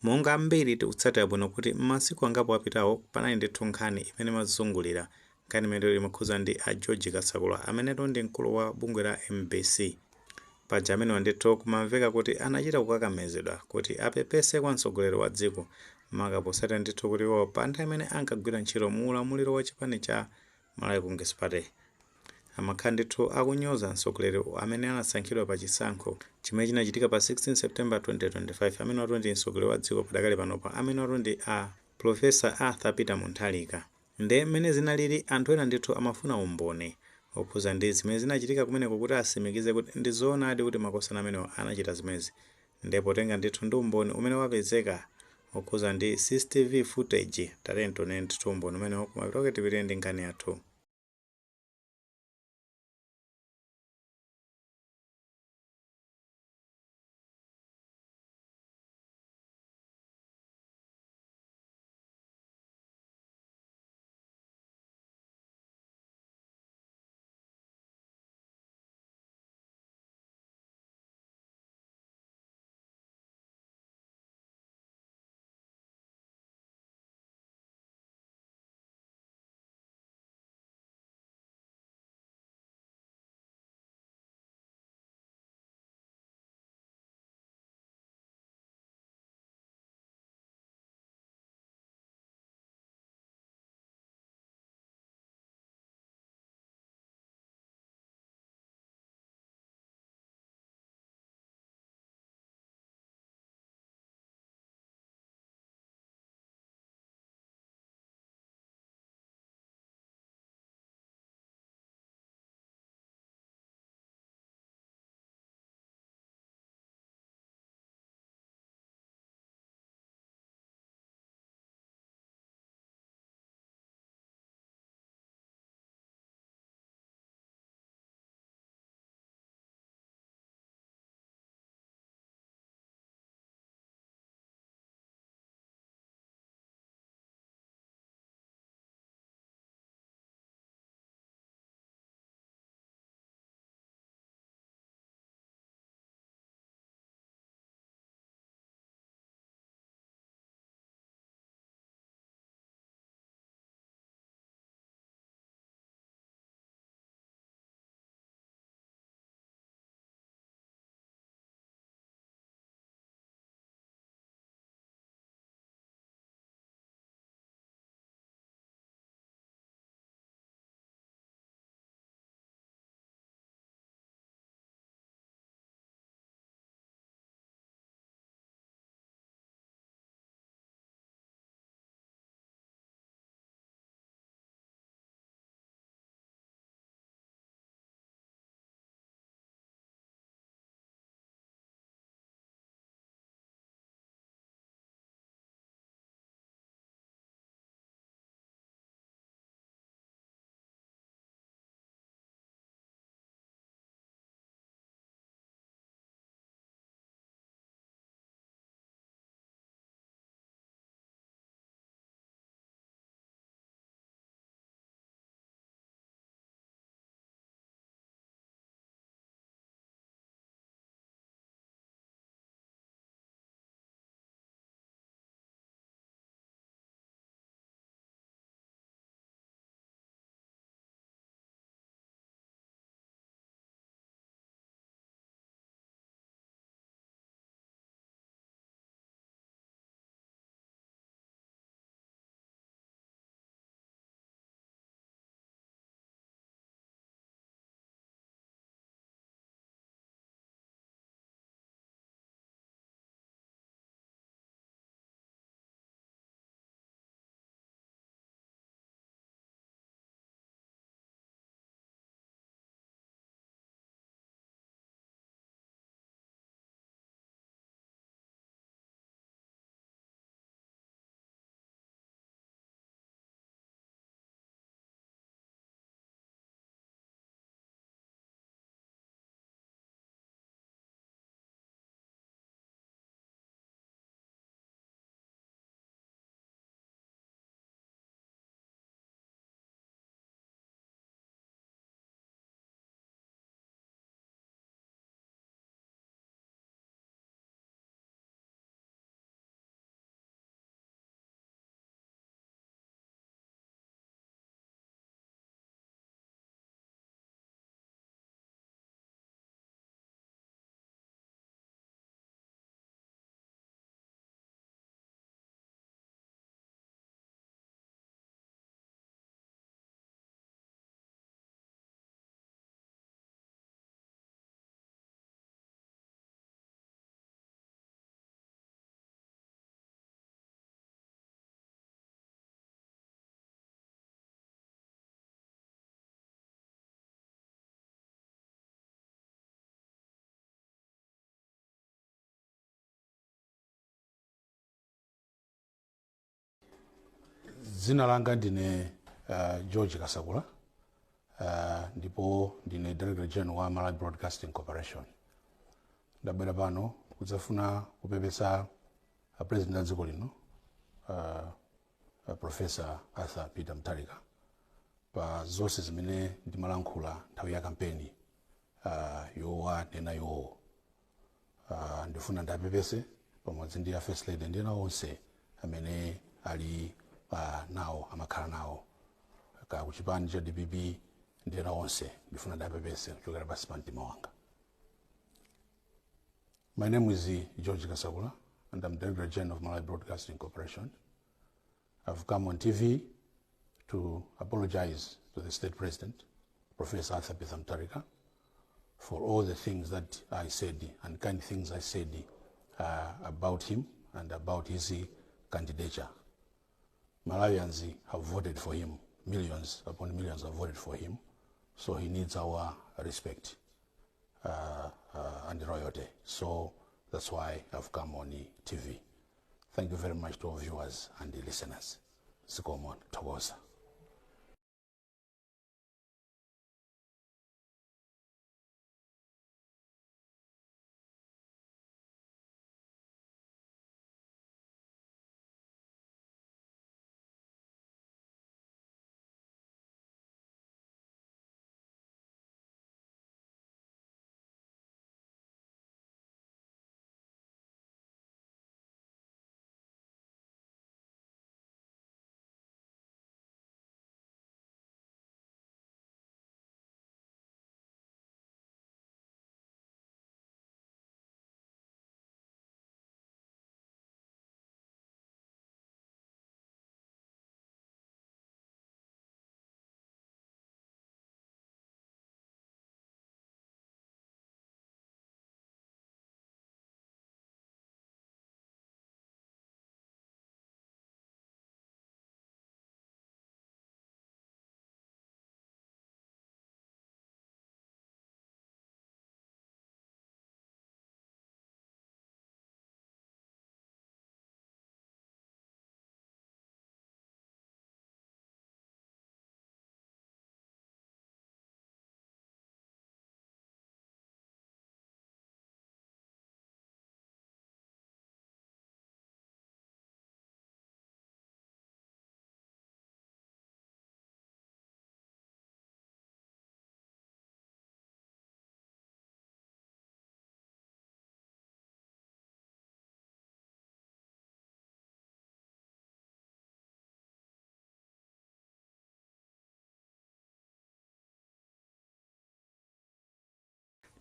monga ambiri tikutsatira bwino kuti m'masiku angapo apitawo panali ndithu nkhani imene imazungulira nkhani imene imakhuza ndi a George Kasakula ameneto ndi mkulu wa bungwe la MBC. Paja amene ndithu kumamveka kuti anachita kukakamizidwa kuti apepese kwa mtsogoleri wa dziko makaposata ndithu kuti iwo pa nthawi imene ankagwira ntchito mu ulamuliro wa chipani cha Malawi Congress Party amakhala ndithu akunyoza mtsogoleri amene anasankhidwa pa chisankho chimene chinachitika pa 16 September 2025 amene watu ndi mtsogoleri wa dziko padakali panopa amene watu ndi a Professor Arthur Peter Mutharika. Nde mmene zinalili anthu ena ndithu amafuna umboni okhuza ndi zimene zinachitika kumeneko kuti asimikize kuti ndi zoonadi kuti makosana amenewo anachita zimezi. Ndipo tenga ndithu ndi umboni umene wapezeka okhuza ndi CCTV footage talento ndithu umboni umenewo kumapitoke tipitire ndi nkhani yathu. Zina langa ndine George Kasagula, ndipo ndine Director General wa Malawi Broadcasting Corporation. Ndabwera pano kudzafuna kupepesa President wa dziko lino, Professor Arthur Peter Mutharika, pa zonse zimene ndimalankhula nthawi ya kampeni yowa nena yowo. Ndifuna ndapepese pamodzi ndi a First Lady ndi ena onse amene ali nawo amakhala nawo ku chipani cha DPP ndi ena onse ndifuna ndapepese kuchokera pansi pa mtima wanga. My name is George Kasagula and I'm Director General of Malawi Broadcasting Corporation. I've come on TV to apologize to the State President, Professor Arthur Peter Mutharika, for all the things that I said and kind things I said about him and about his candidature. Malawians have voted for him. Millions upon millions have voted for him. So he needs our respect and royalty. So that's why I've come on TV. Thank you very much to all viewers and the listeners. Sikomon Togosa.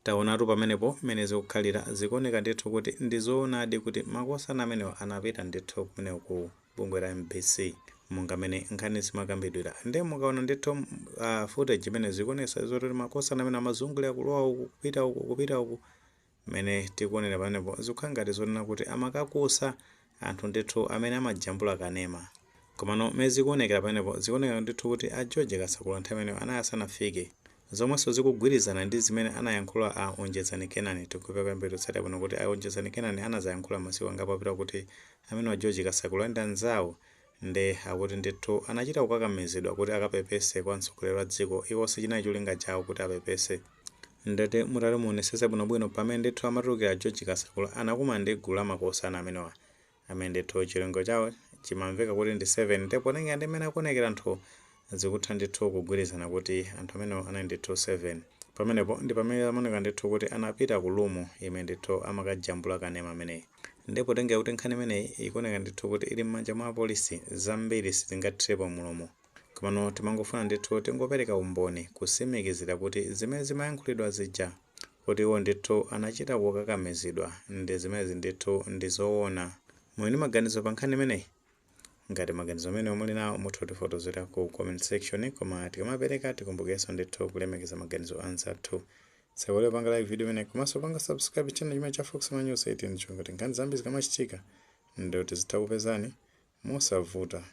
Taonatu pamenepo mmene zikukhalira zikuoneka ndithu kuti ndizoonadi kuti makosana amenewa anapita ndithu kumeneko ku bungwe la MBC monga mene nkhani zimakambidwira. Ndi mukaona ndithu footage imene zikuonesa zoti makosana amene amazungulira kulowa uku kupita uku mene tikuonera pamenepo zikukhala ngati zonena kuti amakakusa anthu ndithu amene amajambula kanema. Komano mmene zikuonekera pamenepo zikuoneka ndithu kuti a George Kasagula nthawi imeneyo anasanafike. Zomweso zikugwirizana ndi zimene anayankhula a Onjezani Kenani tikupeka mbere tsata bwino kuti a Onjezani Kenani anazayankhula masiku angapo apita kuti amene wa George Kasagula ndi anzawo ndi akuti ndithu anachita kukakamizidwa kuti akapepese kwa mtsogoleri wa dziko iwo sichinali cholinga chawo kuti apepese. Ndete mutali muonesese bwinobwino pamene ndithu amatulukira George Kasagula anakumana ndi gulu la makosana amenewa amene ndithu chilingo chawo chimamveka kuti ndi 7 ndipo nenga ndi mmene akuonekera anthu zikutha ndithu kugwirizana kuti anthu amenewo anali ndithu 7. Pamenepo ndi pamene amaoneka ndithu kuti anapita ku lumu imene ndithu amakajambula kanema ameneyi. Ndipo tenge kuti nkhani imeneyi ikuoneka ndithu kuti ili m'manja mwa apolisi zambiri sizingathirepo mulomo. Komano timangofuna ndithu tingopereka umboni kusimikizira kuti zimene zimayankhulidwa zija kuti iwo ndithu anachita kukakamizidwa ndi zimene ndithu ndi zoona. Muli maganizo pa nkhani imeneyi? Ngati maganizo amene muli nawo mutha kutifotozera ku comment section, koma tikamapereka tikumbukenso ndithu kulemekeza maganizo anzathu. Sewole panga like video imene komanso panga subscribe channel chimene cha Fox News 18 kuti nkhani zambiri zikamachitika ndoti zitakupezani mosavuta.